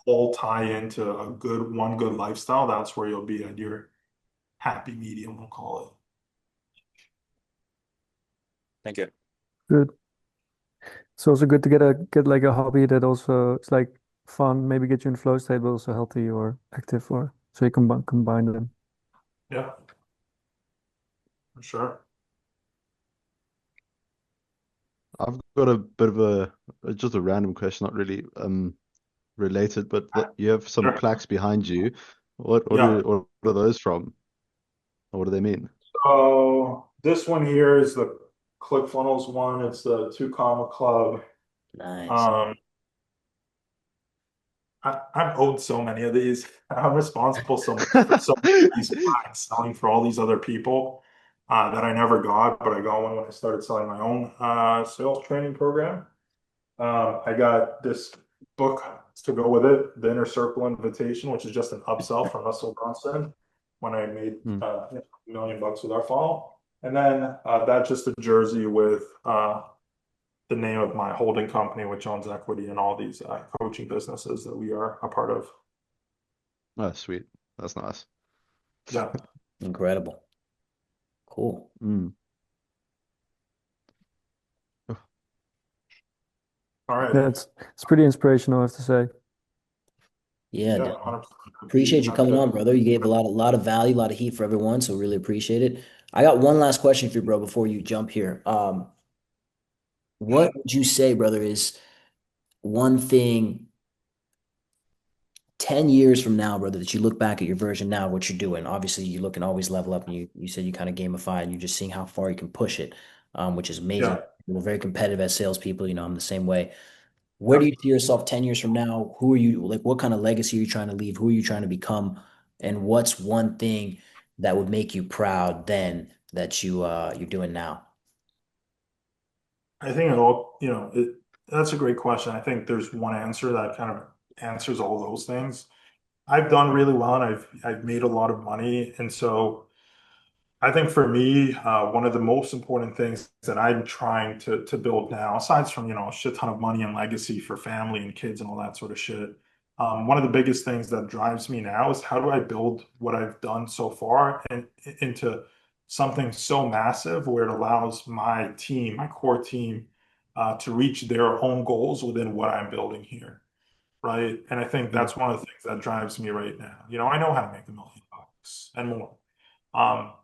all tie into one good lifestyle, that's where you'll be at your happy medium, we'll call it. Thank you. Good. It's also good to get like a hobby that also it's like fun, maybe get you in flow state, but also healthy or active, or so you combine them. Yeah, for sure. I've got a bit of just a random question, not really related, but you have some Sure. plaques behind you. What Yeah. are those from? Or what do they mean? So this one here is the ClickFunnels one. It's the Two Comma Club. Nice. Um, I'm owed so many of these. I'm responsible so much for so many of these clients selling for all these other people that I never got, but I got one when I started selling my own sales training program. I got this book to go with it, The Inner Circle Invitation, which is just an upsell from Russell Brunson when I made Hmm. $1 million with our funnel. And then that's just a jersey with the name of my holding company, which owns equity in all these coaching businesses that we are a part of. Oh, sweet. That's nice. Yeah. Incredible. Cool. Mm. All right. Yeah, it's pretty inspirational, I have to say. Yeah, Yeah, Dylan. 100%. Appreciate you Happy coming to. on, brother. You gave a lot of value, a lot of heat for everyone, so really appreciate it. I got one last question for you, bro, before you jump here. What would you say, brother, is one thing 10 years from now, brother, that you look back at your version now, what you're doing? Obviously, you look and always level up, and you said you kind of gamify and you're just seeing how far you can push it, which is amazing. Yeah. We're very competitive as salespeople. I'm the same way. Where Yeah. do you see yourself 10 years from now? Who are you, like, what kind of legacy are you trying to leave? Who are you trying to become? And what's one thing that would make you proud then that you're doing now? I think it all, that's a great question. I think there's one answer that kind of answers all those things. I've done really well and I've made a lot of money. And so I think for me, one of the most important things that I'm trying to build now, aside from, a shit ton of money and legacy for family and kids and all that sort of shit, one of the biggest things that drives me now is how do I build what I've done so far and into something so massive where it allows my team, my core team, to reach their own goals within what I'm building here, right? And I think Mhm. that's one of the things that drives me right now. I know how to make $1 million and more.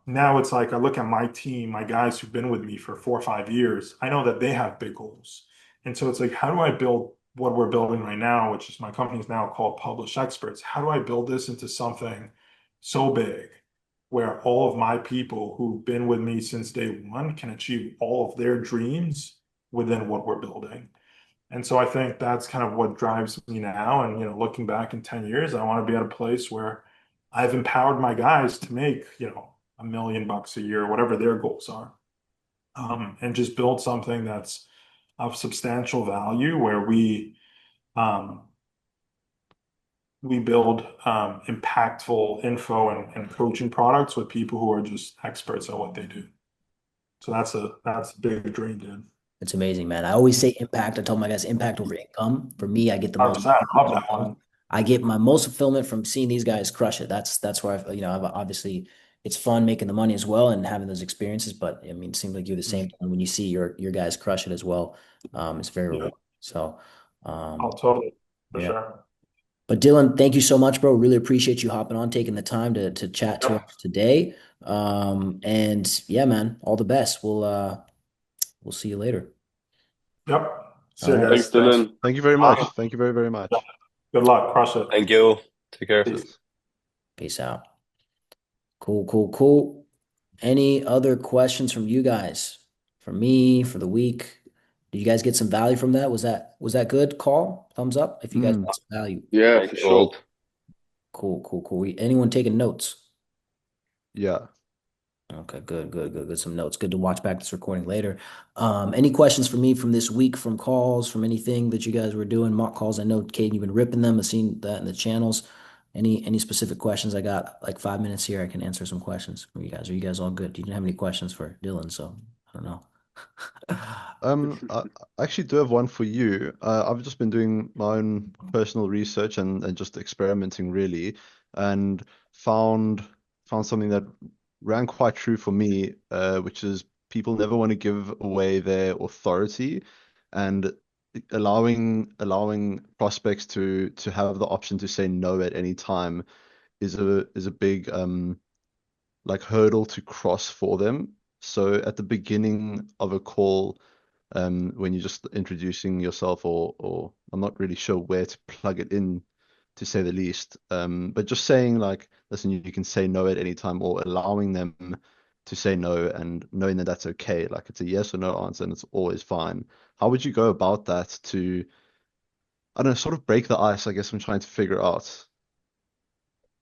Now it's like I look at my team, my guys who've been with me for 4 or 5 years. I know that they have big goals. And so it's like, how do I build what we're building right now, which is my company is now called Publish Experts. How do I build this into something so big where all of my people who've been with me since day one can achieve all of their dreams within what we're building? And so I think that's kind of what drives me now. And, looking back in 10 years, I want to be at a place where I've empowered my guys to make, $1 million a year, whatever their goals are, and just build something that's of substantial value where um, we build impactful info and coaching products with people who are just experts at what they do. So that's a big dream, dude. It's amazing, man. I always say impact. I told my guys impact over income. For me, I get the most 100%. I love that one. I get my most fulfillment from seeing these guys crush it. That's where I've obviously it's fun making the money as well and having those experiences. But I mean, it seems like you're the same when you see your guys crush it as well. It's very Yeah. rewarding. So, Oh, totally. For yeah. sure. But Dylan, thank you so much, bro. Really appreciate you hopping on, taking the time to chat to Yep. us today. And yeah, man, all the best. We'll see you later. Yep. See you All right. guys. Thanks, Dylan. Thank you very much. Thank you very, very much. Good luck. Crush it. Thank you. Take care. Peace. Peace out. Cool, cool, cool. Any other questions from you guys? For me, for the week? Did you guys get some value from that? Was that good? Call, thumbs up if you guys got some value. Yeah, for sure. Gold. Cool, cool, cool. Anyone taking notes? Yeah. Okay, good. Some notes. Good to watch back this recording later. Any questions for me from this week, from calls, from anything that you guys were doing, mock calls? I know, Kate, you've been ripping them. I've seen that in the channels. Any specific questions? I got like 5 minutes here. I can answer some questions from you guys. Are you guys all good? You didn't have any questions for Dylan, so I don't know. I actually do have one for you. I've just been doing my own personal research and just experimenting really, and found something that rang quite true for me, which is people never want to give away their authority, and allowing prospects to have the option to say no at any time is a big like hurdle to cross for them. So at the beginning of a call, when you're just introducing yourself, or I'm not really sure where to plug it in, to say the least, but just saying like, listen, you can say no at any time, or allowing them to say no and knowing that that's okay. Like it's a yes or no answer and it's always fine. How would you go about that to, I don't know, sort of break the ice? I guess I'm trying to figure out.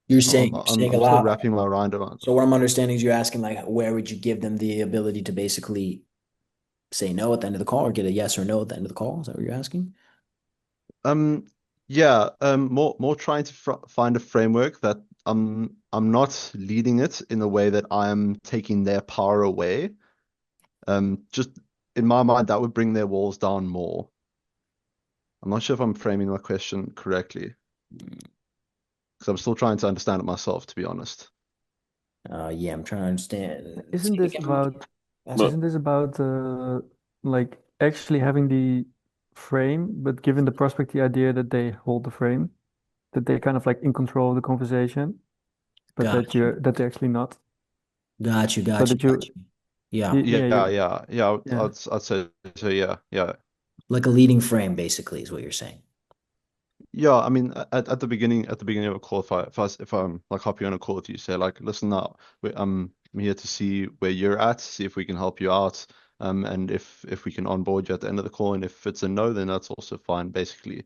You're I'm saying I'm, a I'm still lot. wrapping my mind around. So what I'm understanding is you're asking like, where would you give them the ability to basically say no at the end of the call, or get a yes or no at the end of the call? Is that what you're asking? Um, yeah, more trying to find a framework that I'm not leading it in a way that I am taking their power away. Just in my mind, that would bring their walls down more. I'm not sure if I'm framing my question correctly, because I'm still trying to understand it myself, to be honest. Yeah, I'm trying to understand. Isn't this about Ask But- isn't this about like actually having the frame, but giving the prospect the idea that they hold the frame, that they're kind of like in control of the conversation, but Got that they're actually not. Got you. So that you, Yeah, Yeah, yeah, yeah. yeah. I'd say so. Yeah, yeah. like a leading frame, basically, is what you're saying. Yeah, I mean, at the beginning of a call, if I'm like hopping on a call with you, say like, listen now, I'm here to see where you're at, see if we can help you out, and if we can onboard you at the end of the call, and if it's a no, then that's also fine. Basically,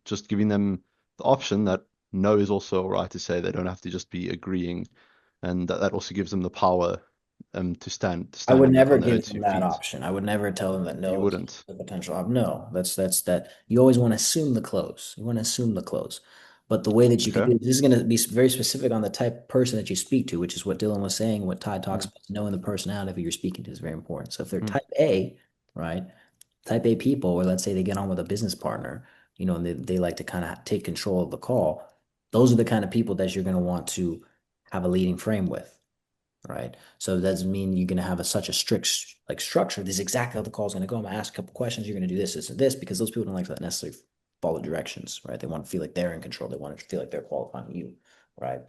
just giving them the option that no is also all right to say. They don't have to just be agreeing, and that also gives them the power, to stand I would on never their own give them two that feet. option. I would never tell them that You no is wouldn't. the potential option. No, that's that. You always want to assume the close. You want to assume the close. But the way that you can Okay. do this is going to be very specific on the type of person that you speak to, which is what Dylan was saying, what Ty talks about. Knowing the personality of who you're speaking to is very important. So if they're type A, right? Type A people, or let's say they get on with a business partner, and they like to kind of take control of the call. Those are the kind of people that you're going to want to have a leading frame with. Right. So it doesn't mean you're going to have such a strict like structure. This is exactly how the call is going to go. I'm going to ask a couple questions. You're going to do this, this, and this, because those people don't like to necessarily follow directions, right? They want to feel like they're in control. They want to feel like they're qualifying you, right?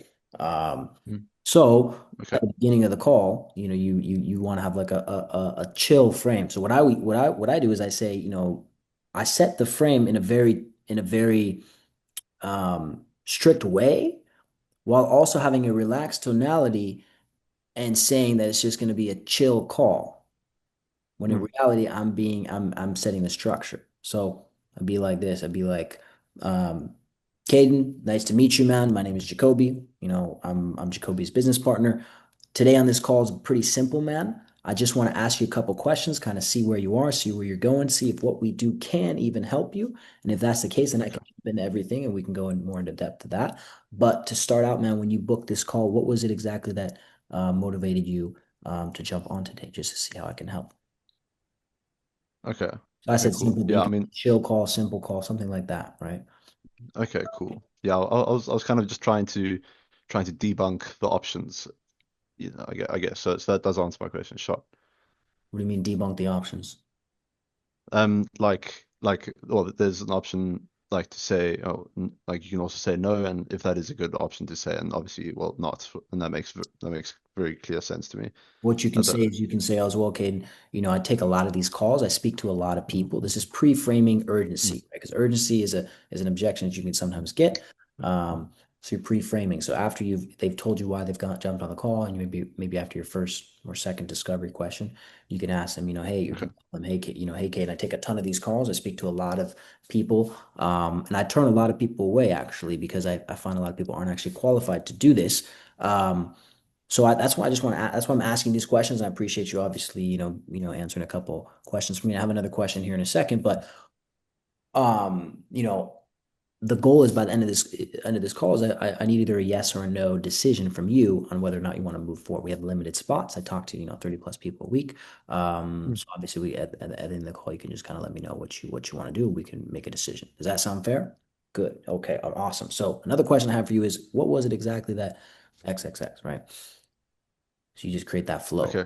So Okay. at the beginning of the call, you want to have like a chill frame. So what I do is I say, I set the frame in a very strict way while also having a relaxed tonality and saying that it's just going to be a chill call. When in reality, I'm setting the structure. So I'd be like this. I'd be like, Caden, nice to meet you, man. My name is Jacoby. I'm Jacoby's business partner. Today on this call is pretty simple, man. I just want to ask you a couple questions, kind of see where you are, see where you're going, see if what we do can even help you. And if that's the case, then I can jump into everything and we can go in more into depth to that. But to start out, man, when you booked this call, what was it exactly that motivated you to jump on today, just to see how I can help? Okay. So I Okay, said cool. simple, but Yeah, you I can mean, chill call, simple call, something like that, right? okay, cool. Yeah, I was kind of just trying to debunk the options. I guess. So that does answer my question. Sure. What do you mean debunk the options? Well, there's an option like to say, oh, like you can also say no, and if that is a good option to say, and obviously, well, not, and that makes very clear sense to me. What you can say That, is you can say as well, Caden, I take a lot of these calls. I speak to a lot of people. This is pre-framing urgency, right? Because urgency is an objection that you can sometimes get. So you're pre-framing. So after they've told you why they've jumped on the call, and maybe after your first or second discovery question, you can ask them, hey, you okay. can tell them, hey, hey, Caden, I take a ton of these calls. I speak to a lot of people, and I turn a lot of people away actually because I find a lot of people aren't actually qualified to do this. That's why I just want to. That's why I'm asking these questions. I appreciate you, obviously, answering a couple questions for me. I have another question here in a second, but um, you know, the goal is by the end of this call is I need either a yes or a no decision from you on whether or not you want to move forward. We have limited spots. I talk to 30 plus people a week. So obviously, at the end of the call, you can just kind of let me know what you want to do. We can make a decision. Does that sound fair? Good. Okay. Awesome. So another question I have for you is, what was it exactly that XXX, right? So you just create that flow. Okay.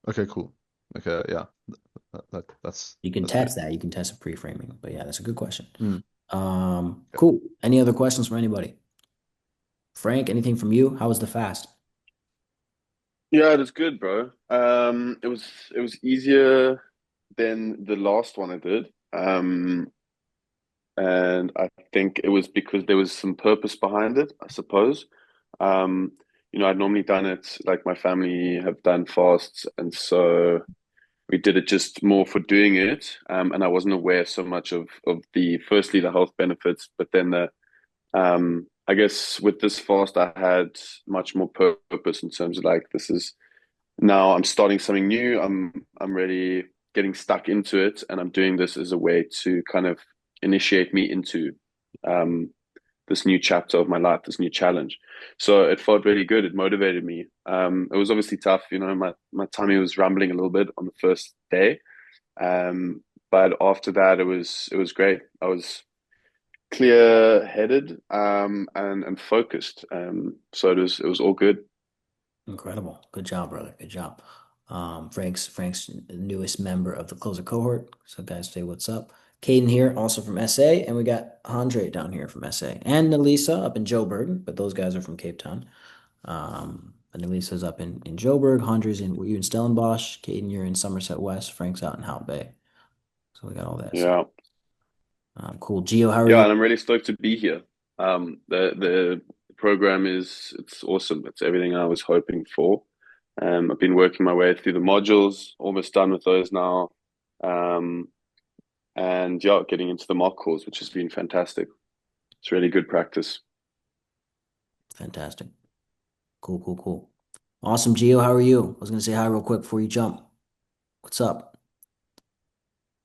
Okay, cool. Okay, yeah. That's You can good. test that. You can test a pre-framing. But yeah, that's a good question. Mm, yeah. Cool. Any other questions from anybody? Frank, anything from you? How was the fast? Yeah, it was good, bro. It was easier than the last one I did. And I think it was because there was some purpose behind it, I suppose. Um, I'd normally done it like my family have done fasts, and so we did it just more for doing it. And I wasn't aware so much of the firstly the health benefits, but then I guess with this fast I had much more purpose in terms of like this is now I'm starting something new. I'm really getting stuck into it, and I'm doing this as a way to kind of initiate me into um, this new chapter of my life, this new challenge. So it felt really good. It motivated me. It was obviously tough. My tummy was rumbling a little bit on the first day, but after that, it was great. I was clear headed and focused. So it was all good. Incredible. Good job, brother. Good job. Frank's newest member of the Closer Cohort. So guys, say what's up. Caden here, also from SA, and we got Andre down here from SA, and Nelisa up in Joburg, but those guys are from Cape Town. And Nelisa's up in Joburg. Andre's were you in Stellenbosch? Caden, you're in Somerset West. Frank's out in Hout Bay. So we got all that. So Yeah. cool. Gio, how are Yeah, you? and I'm really stoked to be here. The program it's awesome. It's everything I was hoping for. I've been working my way through the modules, almost done with those now. Um, and yeah, getting into the mock calls, which has been fantastic. It's really good practice. Fantastic. Cool, cool, cool. Awesome, Gio. How are you? I was gonna say hi real quick before you jump. What's up?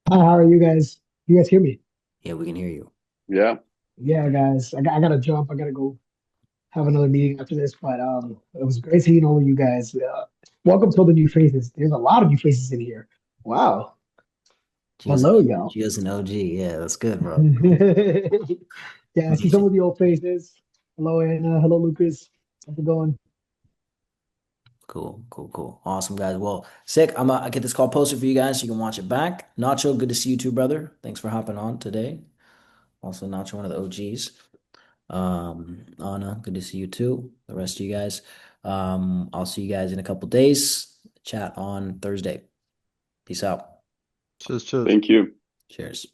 Hi, how are you guys? You guys hear me? Yeah, we can hear you. Yeah. Yeah, guys. I gotta jump. I gotta go have another meeting after this. But it was great seeing all of you guys. Welcome to all the new faces. There's a lot of new faces in here. Wow. Gio's Hello, y'all. Gio's an OG. Yeah, that's good, bro. Yeah, I see some of the old faces. Hello, Anna. Hello, Lucas. How's it going? Cool, cool, cool. Awesome, guys. Well, sick. I get this call posted for you guys so you can watch it back. Nacho, good to see you too, brother. Thanks for hopping on today. Also, Nacho, one of the OGs. Anna, good to see you too. The rest of you guys. I'll see you guys in a couple days. Chat on Thursday. Peace out. Cheers, cheers. Thank you. Cheers.